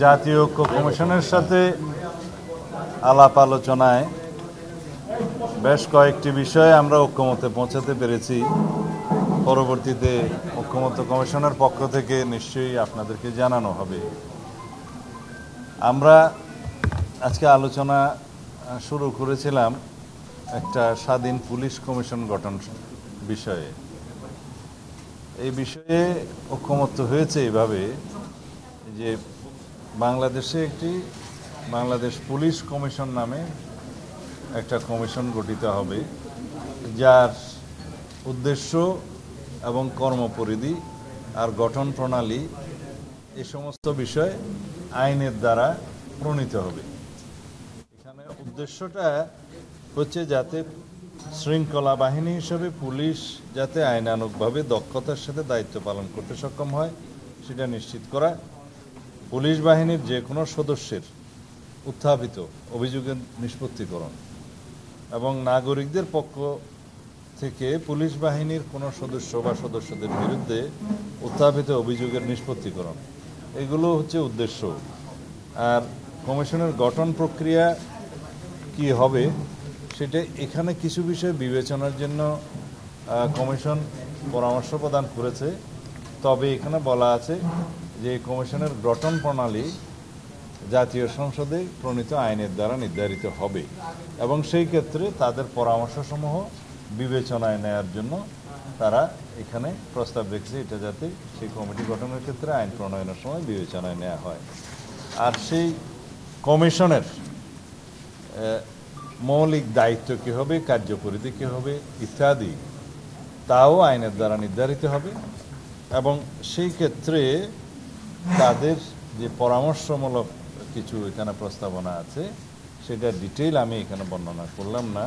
জাতীয় ঐক্য কমিশনের সাথে আলাপ আলোচনায় বেশ কয়েকটি বিষয়ে আমরা ঐক্যমতে পৌঁছাতে পেরেছি। পরবর্তীতে ঐক্যমত্য কমিশনের পক্ষ থেকে নিশ্চয়ই আপনাদেরকে জানানো হবে। আমরা আজকে আলোচনা শুরু করেছিলাম একটা স্বাধীন পুলিশ কমিশন গঠন বিষয়ে। এই বিষয়ে ঐক্যমত্য হয়েছে এভাবে যে বাংলাদেশে একটি বাংলাদেশ পুলিশ কমিশন নামে একটা কমিশন গঠিত হবে, যার উদ্দেশ্য এবং কর্মপরিধি আর গঠন প্রণালী এই সমস্ত বিষয় আইনের দ্বারা প্রণীত হবে। এখানে উদ্দেশ্যটা হচ্ছে যাতে শৃঙ্খলা বাহিনী হিসেবে পুলিশ যাতে আইনানুগভাবে দক্ষতার সাথে দায়িত্ব পালন করতে সক্ষম হয় সেটা নিশ্চিত করা, পুলিশ বাহিনীর যে কোনো সদস্যের উত্থাপিত অভিযোগের নিষ্পত্তিকরণ এবং নাগরিকদের পক্ষ থেকে পুলিশ বাহিনীর কোনো সদস্য বা সদস্যদের বিরুদ্ধে উত্থাপিত অভিযোগের নিষ্পত্তিকরণ, এগুলো হচ্ছে উদ্দেশ্য। আর কমিশনের গঠন প্রক্রিয়া কি হবে সেটা এখানে কিছু বিষয় বিবেচনার জন্য কমিশন পরামর্শ প্রদান করেছে। তবে এখানে বলা আছে যে কমিশনের গঠন প্রণালী জাতীয় সংসদে প্রণীত আইনের দ্বারা নির্ধারিত হবে এবং সেই ক্ষেত্রে তাদের পরামর্শসমূহ বিবেচনায় নেওয়ার জন্য তারা এখানে প্রস্তাব রেখেছে, এটা যাতে সেই কমিটি গঠনের ক্ষেত্রে আইন প্রণয়নের সময় বিবেচনায় নেওয়া হয়। আর সেই কমিশনের মৌলিক দায়িত্ব কী হবে, কার্যপরিধি কী হবে ইত্যাদি তাও আইনের দ্বারা নির্ধারিত হবে এবং সেই ক্ষেত্রে তাদের যে পরামর্শমূলক কিছু এখানে প্রস্তাবনা আছে সেটা ডিটেইল আমি এখানে বর্ণনা করলাম না।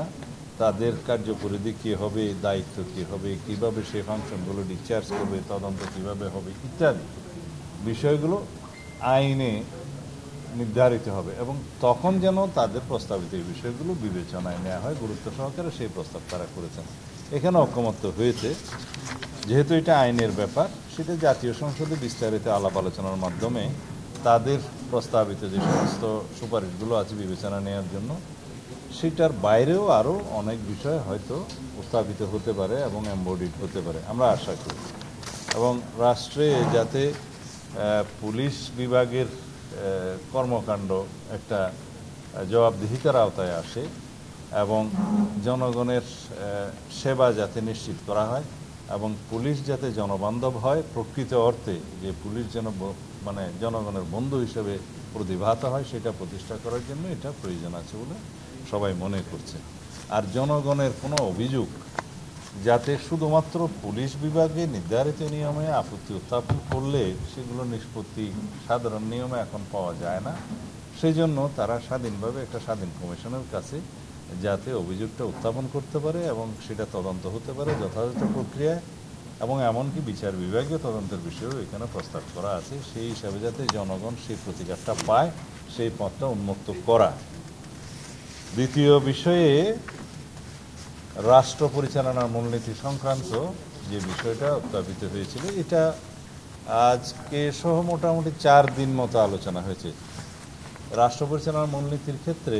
তাদের কার্যপরিধি কী হবে, দায়িত্ব কী হবে, কীভাবে সেই ফাংশনগুলো ডিসচার্জ করবে, তদন্ত কীভাবে হবে ইত্যাদি বিষয়গুলো আইনে নির্ধারিত হবে এবং তখন যেন তাদের প্রস্তাবিত এই বিষয়গুলো বিবেচনায় নেওয়া হয় গুরুত্ব সহকারে, সেই প্রস্তাব তারা করেছেন। এখানে ঐক্যমত্য হয়েছে যেহেতু এটা আইনের ব্যাপার, সেটা জাতীয় সংসদে বিস্তারিত আলাপ আলোচনার মাধ্যমে তাদের প্রস্তাবিত যে সমস্ত সুপারিশগুলো আছে বিবেচনা নেওয়ার জন্য, সেটার বাইরেও আরও অনেক বিষয় হয়তো উত্থাপিত হতে পারে এবং এমবডিড হতে পারে আমরা আশা করি। এবং রাষ্ট্রে যাতে পুলিশ বিভাগের কর্মকাণ্ড একটা জবাবদিহিতার আওতায় আসে এবং জনগণের সেবা যাতে নিশ্চিত করা হয় এবং পুলিশ যাতে জনবান্ধব হয়, প্রকৃত অর্থে যে পুলিশ যেন মানে জনগণের বন্ধু হিসেবে প্রতিভাত হয়, সেটা প্রতিষ্ঠা করার জন্য এটা প্রয়োজন আছে বলে সবাই মনে করছে। আর জনগণের কোনো অভিযোগ যাতে শুধুমাত্র পুলিশ বিভাগে নির্ধারিত নিয়মে আপত্তি উত্থাপন করলে সেগুলো নিষ্পত্তি সাধারণ নিয়মে এখন পাওয়া যায় না, সেই জন্য তারা স্বাধীনভাবে একটা স্বাধীন কমিশনের কাছে যাতে অভিযোগটা উত্থাপন করতে পারে এবং সেটা তদন্ত হতে পারে যথাযথ প্রক্রিয়ায় এবং এমনকি বিচার বিভাগীয় তদন্তের বিষয়েও এখানে প্রস্তাব করা আছে, সেই হিসাবে যাতে জনগণ সেই প্রতিকারটা পায় সেই পথটা উন্মুক্ত করা। দ্বিতীয় বিষয়ে রাষ্ট্র পরিচালনার মূলনীতি সংক্রান্ত যে বিষয়টা উত্থাপিত হয়েছিল, এটা আজকে সহ মোটামুটি 4 দিন মতো আলোচনা হয়েছে। রাষ্ট্র পরিচালনার মূলনীতির ক্ষেত্রে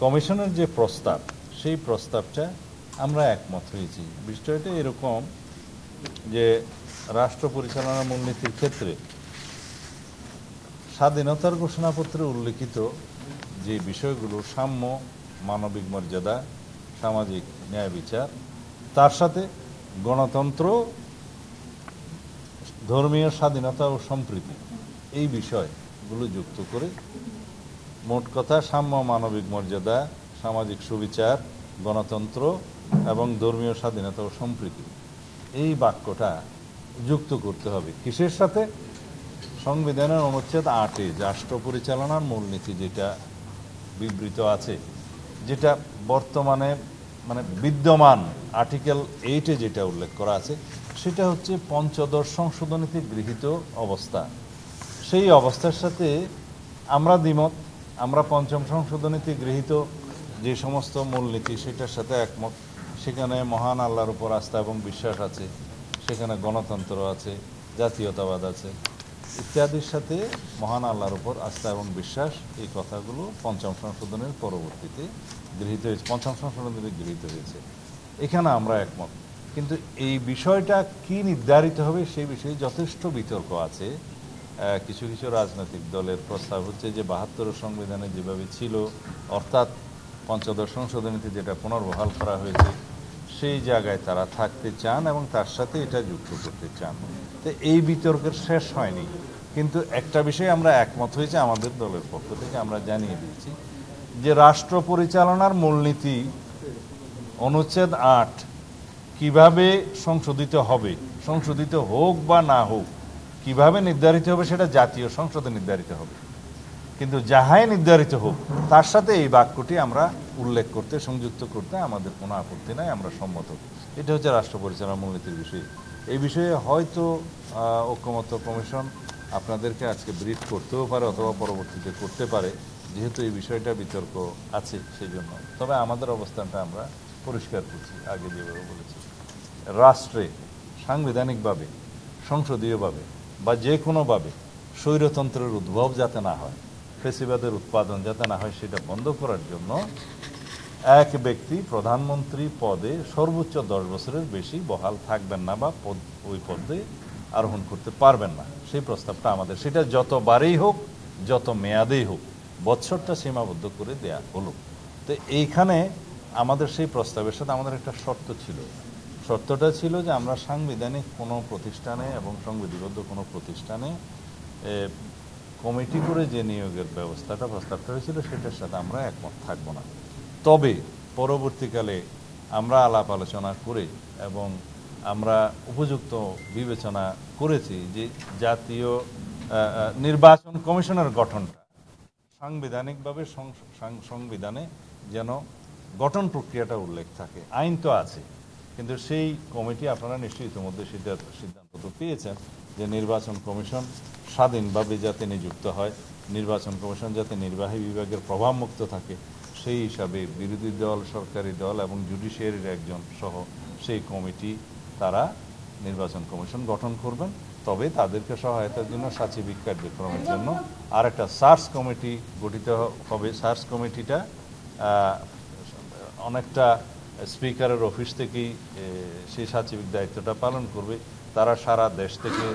কমিশনের যে প্রস্তাব, সেই প্রস্তাবটা আমরা একমত হয়েছি। বিষয়টা এরকম যে রাষ্ট্র পরিচালনার মূলনীতির ক্ষেত্রে স্বাধীনতার ঘোষণাপত্রে উল্লেখিত যে বিষয়গুলো সাম্য, মানবিক মর্যাদা, সামাজিক ন্যায় বিচার, তার সাথে গণতন্ত্র, ধর্মীয় স্বাধীনতা ও সম্প্রীতি, এই বিষয়গুলো যুক্ত করে মোট কথা সাম্য, মানবিক মর্যাদা, সামাজিক সুবিচার, গণতন্ত্র এবং ধর্মীয় স্বাধীনতা ও সম্প্রীতি, এই বাক্যটা যুক্ত করতে হবে কিসের সাথে? সংবিধানের অনুচ্ছেদ 8-এ রাষ্ট্র পরিচালনার মূলনীতি যেটা বিবৃত আছে, যেটা বর্তমানে মানে বিদ্যমান আর্টিকেল 8-এ যেটা উল্লেখ করা আছে, সেটা হচ্ছে পঞ্চদশ সংশোধনীতে গৃহীত অবস্থা। সেই অবস্থার সাথে আমরা দ্বিমত। আমরা পঞ্চম সংশোধনীতে গৃহীত যে সমস্ত মূলনীতি সেটার সাথে একমত। সেখানে মহান আল্লাহর উপর আস্থা এবং বিশ্বাস আছে, সেখানে গণতন্ত্র আছে, জাতীয়তাবাদ আছে, ইত্যাদির সাথে মহান আল্লাহর উপর আস্থা এবং বিশ্বাস, এই কথাগুলো পঞ্চম সংশোধনের পরবর্তীতে গৃহীত হয়েছে, পঞ্চম সংশোধনে গৃহীত হয়েছে। এখানে আমরা একমত। কিন্তু এই বিষয়টা কি নির্ধারিত হবে সেই বিষয়ে যথেষ্ট বিতর্ক আছে। কিছু কিছু রাজনৈতিক দলের প্রস্তাব হচ্ছে যে ৭২ সংবিধানে যেভাবে ছিল, অর্থাৎ পঞ্চদশ সংশোধনীতে যেটা পুনর্বহাল করা হয়েছে, সেই জায়গায় তারা থাকতে চান এবং তার সাথে এটা যুক্ত করতে চান। তো এই বিতর্কের শেষ হয়নি। কিন্তু একটা বিষয়ে আমরা একমত হয়েছে, আমাদের দলের পক্ষ থেকে আমরা জানিয়ে দিয়েছি যে রাষ্ট্র পরিচালনার মূলনীতি অনুচ্ছেদ ৮ কিভাবে সংশোধিত হবে, সংশোধিত হোক বা না হোক, কিভাবে নির্ধারিত হবে সেটা জাতীয় সংসদে নির্ধারিত হবে। কিন্তু যাহাই নির্ধারিত হোক, তার সাথে এই বাক্যটি আমরা উল্লেখ করতে, সংযুক্ত করতে আমাদের কোনো আপত্তি নাই, আমরা সম্মত। এটা হচ্ছে রাষ্ট্র পরিচালনার মূলনীতির বিষয়। এই বিষয়ে হয়তো ঐকমত্য কমিশন আপনাদেরকে আজকে ব্রিফ করতেও পারে অথবা পরবর্তীতে করতে পারে, যেহেতু এই বিষয়টা বিতর্ক আছে সেই জন্য। তবে আমাদের অবস্থানটা আমরা পরিষ্কার করছি, আগে যেভাবে বলেছি। রাষ্ট্রে সাংবিধানিকভাবে, সংসদীয়ভাবে বা যে কোনোভাবে স্বৈরতন্ত্রের উদ্ভব যাতে না হয়, ফ্যাসিবাদের উৎপাদন যাতে না হয়, সেটা বন্ধ করার জন্য এক ব্যক্তি প্রধানমন্ত্রী পদে সর্বোচ্চ 10 বছরের বেশি বহাল থাকবেন না বা ওই পদে আরোহণ করতে পারবেন না, সেই প্রস্তাবটা আমাদের। সেটা যতবারেই হোক, যত মেয়াদেই হোক, বছরটা সীমাবদ্ধ করে দেয়া হলো। তো এইখানে আমাদের সেই প্রস্তাবের সাথে আমাদের একটা শর্ত ছিল। শর্তটা ছিল যে আমরা সাংবিধানিক কোনো প্রতিষ্ঠানে এবং সংবিধিবদ্ধ কোনো প্রতিষ্ঠানে কমিটি করে যে নিয়োগের ব্যবস্থাটা, প্রস্তাবটা হয়েছিল, সেটার সাথে আমরা একমত থাকব না। তবে পরবর্তীকালে আমরা আলাপ আলোচনা করে এবং আমরা উপযুক্ত বিবেচনা করেছি যে জাতীয় নির্বাচন কমিশনের গঠনটা সাংবিধানিকভাবে সংবিধানে যেন গঠন প্রক্রিয়াটা উল্লেখ থাকে। আইন তো আছে, কিন্তু সেই কমিটি, আপনারা নিশ্চয়ই ইতিমধ্যে সিদ্ধান্ত তো পেয়েছেন যে নির্বাচন কমিশন স্বাধীনভাবে যাতে নিযুক্ত হয়, নির্বাচন কমিশন যাতে নির্বাহী বিভাগের প্রভাবমুক্ত থাকে, সেই হিসাবে বিরোধী দল, সরকারি দল এবং জুডিশিয়ারির একজন সহ সেই কমিটি, তারা নির্বাচন কমিশন গঠন করবেন। তবে তাদেরকে সহায়তার জন্য সাচিবিক কার্যক্রমের জন্য আর একটা সার্চ কমিটি গঠিত হবে। সার্চ কমিটিটা অনেকটা স্পিকারের অফিস থেকেই সেই সাচিবিক দায়িত্বটা পালন করবে। তারা সারা দেশ থেকে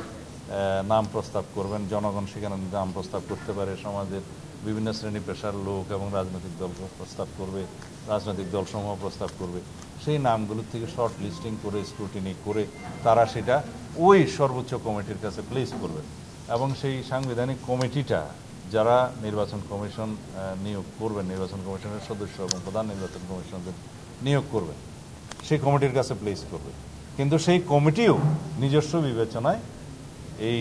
নাম প্রস্তাব করবেন, জনগণ সেখানে নাম প্রস্তাব করতে পারে, সমাজের বিভিন্ন শ্রেণী পেশার লোক এবং রাজনৈতিক দল প্রস্তাব করবে, রাজনৈতিক দলসমূহ প্রস্তাব করবে। সেই নামগুলোর থেকে শর্ট লিস্টিং করে, স্ক্রুটিনি করে তারা সেটা ওই সর্বোচ্চ কমিটির কাছে প্লেস করবে। এবং সেই সাংবিধানিক কমিটিটা যারা নির্বাচন কমিশন নিয়োগ করবেন, নির্বাচন কমিশনের সদস্য এবং প্রধান নির্বাচন কমিশনদের নিয়োগ করবেন, সেই কমিটির কাছে প্লেস করবে। কিন্তু সেই কমিটিও নিজস্ব বিবেচনায় এই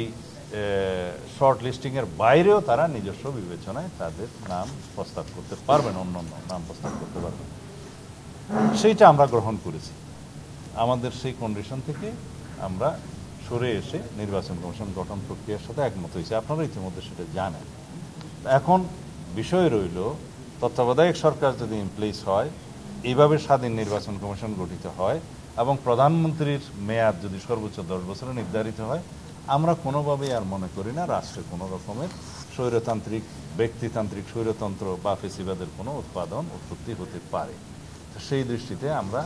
শর্ট লিস্টিংয়ের বাইরেও তারা নিজস্ব বিবেচনায় তাদের নাম প্রস্তাব করতে পারবেন, অন্য নাম প্রস্তাব করতে পারবেন। সেইটা আমরা গ্রহণ করেছি। আমাদের সেই কন্ডিশন থেকে আমরা সরে এসে নির্বাচন কমিশন গঠন প্রক্রিয়ার সাথে একমত হয়েছে। আপনারা ইতিমধ্যে সেটা জানেন। এখন বিষয় রইল, তত্ত্বাবধায়ক সরকার যদি ইমপ্লেস হয়, এইভাবে স্বাধীন নির্বাচন কমিশন গঠিত হয় এবং প্রধানমন্ত্রীর মেয়াদ যদি সর্বোচ্চ 10 বছরে নির্ধারিত হয়, আমরা কোনোভাবেই আর মনে করি না রাষ্ট্রে কোনো রকমের স্বৈরতান্ত্রিক, ব্যক্তিতান্ত্রিক স্বৈরতন্ত্র বা ফেসিবাদের কোনো উৎপত্তি হতে পারে। তো সেই দৃষ্টিতে আমরা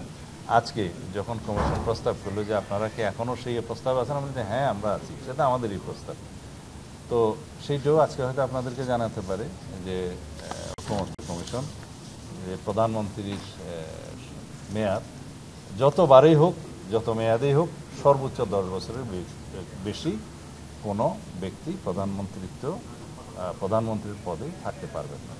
আজকে যখন কমিশন প্রস্তাব করলো যে আপনারা কি এখনও সেই প্রস্তাব আছেন, আমরা বলি হ্যাঁ আমরা আছি, সেটা আমাদেরই প্রস্তাব। তো সেইটাও আজকে হয়তো আপনাদেরকে জানাতে পারে যে ঐকমত্য কমিশন, যে প্রধানমন্ত্রীর মেয়াদ যতবারেই হোক, যত মেয়াদেই হোক, সর্বোচ্চ 10 বছরের বেশি কোনো ব্যক্তি প্রধানমন্ত্রীর পদে থাকতে পারবেন না।